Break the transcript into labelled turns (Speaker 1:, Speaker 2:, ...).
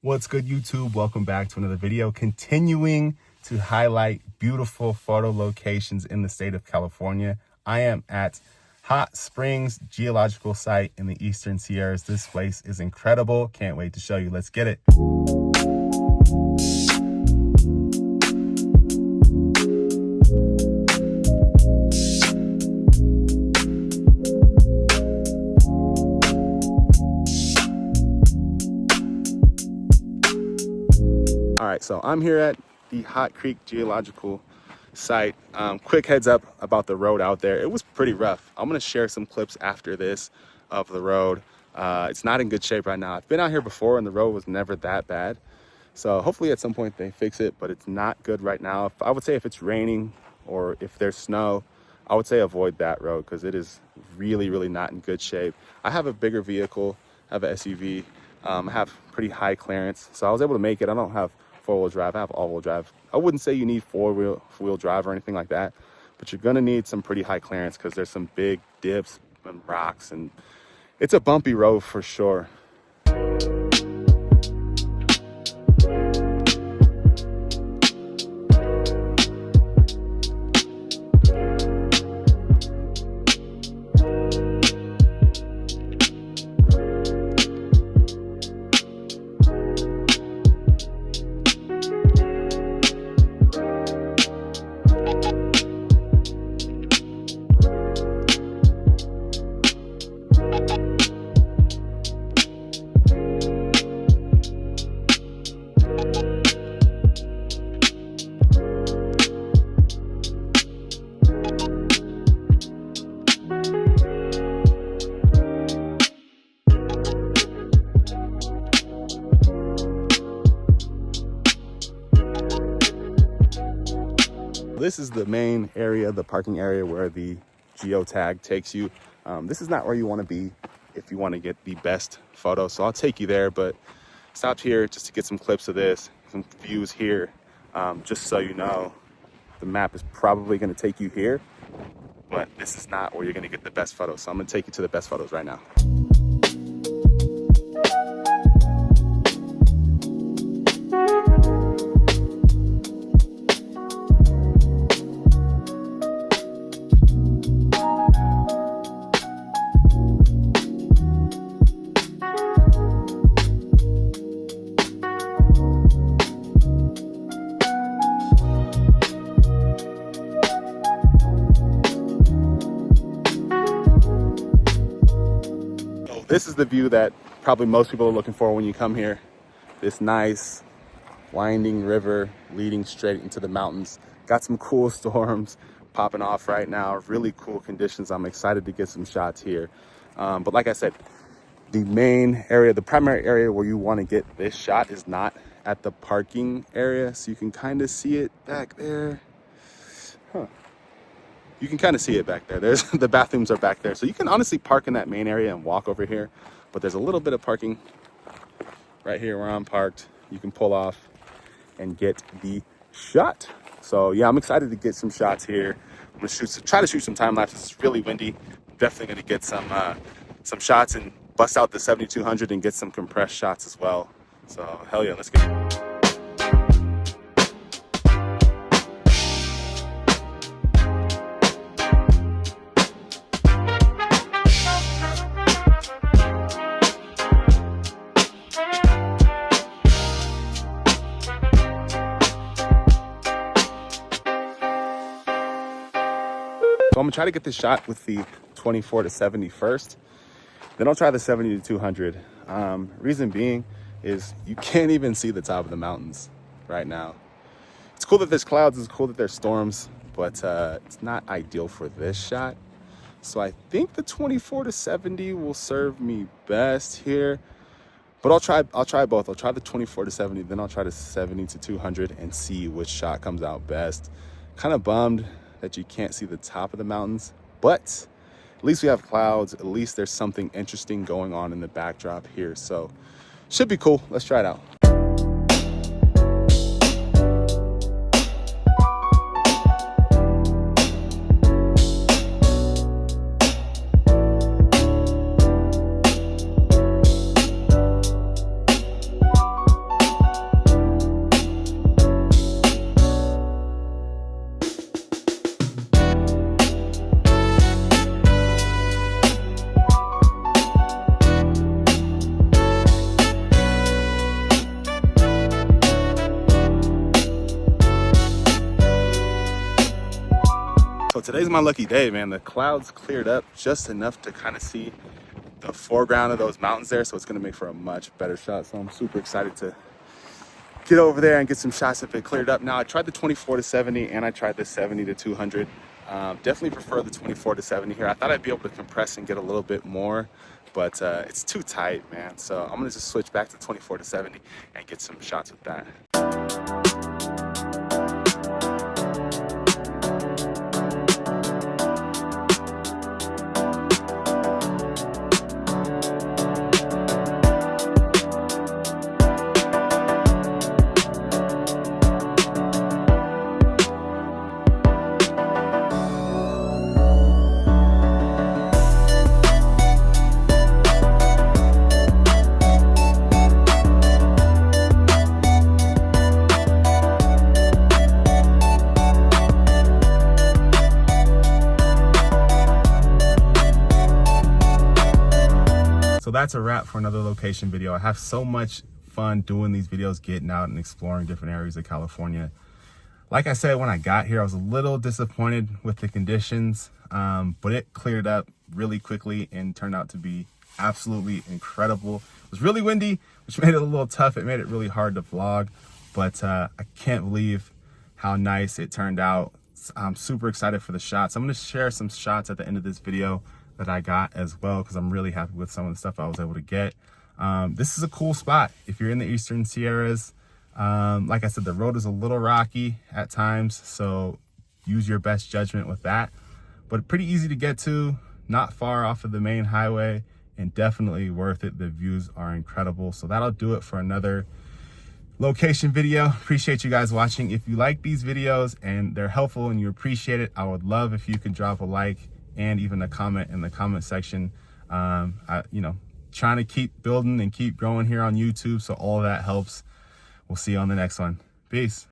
Speaker 1: What's good, YouTube? Welcome back to another video, continuing to highlight beautiful photo locations in the state of California. I am at Hot Springs Geological Site in the Eastern Sierras. This place is incredible. Can't wait to show you. Let's get it. All right, so I'm here at the Hot Creek Geological Site. Quick heads up about the road out there. It was pretty rough. I'm gonna share some clips after this of the road. It's not in good shape right now. I've been out here before and the road was never that bad. So hopefully at some point they fix it, but it's not good right now. I would say if it's raining or if there's snow, I would say avoid that road because it is really not in good shape. I have a bigger vehicle, I have an SUV. I have pretty high clearance, so I was able to make it. I don't have four-wheel drive, I have all-wheel drive. I wouldn't say you need four-wheel drive or anything like that, but you're gonna need some pretty high clearance because there's some big dips and rocks, and it's a bumpy road for sure. This is the main area, the parking area where the geotag takes you. This is not where you want to be if you want to get the best photo, so I'll take you there, but stopped here just to get some clips of this, some views here, just so you know. The map is probably going to take you here, but this is not where you're going to get the best photos, so I'm going to take you to the best photos right now. This is the view that probably most people are looking for when you come here. This nice winding river leading straight into the mountains. Got some cool storms popping off right now. Really cool conditions. I'm excited to get some shots here. But like I said, the main area, the primary area where you want to get this shot is not at the parking area. So you can kind of see it back there. You can kind of see it back there. There's the bathrooms are back there. So you can honestly park in that main area and walk over here. But there's a little bit of parking right here where I'm parked. You can pull off and get the shot. So yeah, I'm excited to get some shots here. I'm gonna try to shoot some time lapse. It's really windy. Definitely gonna get some shots and bust out the 7200 and get some compressed shots as well. So hell yeah, let's get it. So I'm gonna try to get this shot with the 24 to 70 first. Then I'll try the 70 to 200. Reason being is you can't even see the top of the mountains right now. It's cool that there's clouds, it's cool that there's storms, but it's not ideal for this shot. So I think the 24 to 70 will serve me best here. But I'll try both. I'll try the 24 to 70, then I'll try the 70 to 200 and see which shot comes out best. Kind of bummed that you can't see the top of the mountains, but at least we have clouds. At least there's something interesting going on in the backdrop here. So should be cool. Let's try it out. So So today's my lucky day, man. The clouds cleared up just enough to kind of see the foreground of those mountains there, so it's gonna make for a much better shot. So I'm super excited to get over there and get some shots if it cleared up. Now, I tried the 24-70 and I tried the 70-200. Definitely prefer the 24-70 here. I thought I'd be able to compress and get a little bit more, but it's too tight, man. So I'm gonna just switch back to 24-70 and get some shots with that. So that's a wrap for another location video. I have so much fun doing these videos, getting out and exploring different areas of California. Like I said, when I got here, I was a little disappointed with the conditions, but it cleared up really quickly and turned out to be absolutely incredible. It was really windy, which made it a little tough. It made it really hard to vlog, but I can't believe how nice it turned out. I'm super excited for the shots. I'm gonna share some shots at the end of this video that I got as well, because I'm really happy with some of the stuff I was able to get. This is a cool spot if you're in the Eastern Sierras. Like I said, the road is a little rocky at times, so use your best judgment with that, but pretty easy to get to, not far off of the main highway, and definitely worth it. The views are incredible. So that'll do it for another location video. Appreciate you guys watching. If you like these videos and they're helpful and you appreciate it, I would love if you could drop a like and even a comment in the comment section. Trying to keep building and keep growing here on YouTube, so all that helps. We'll see you on the next one. Peace.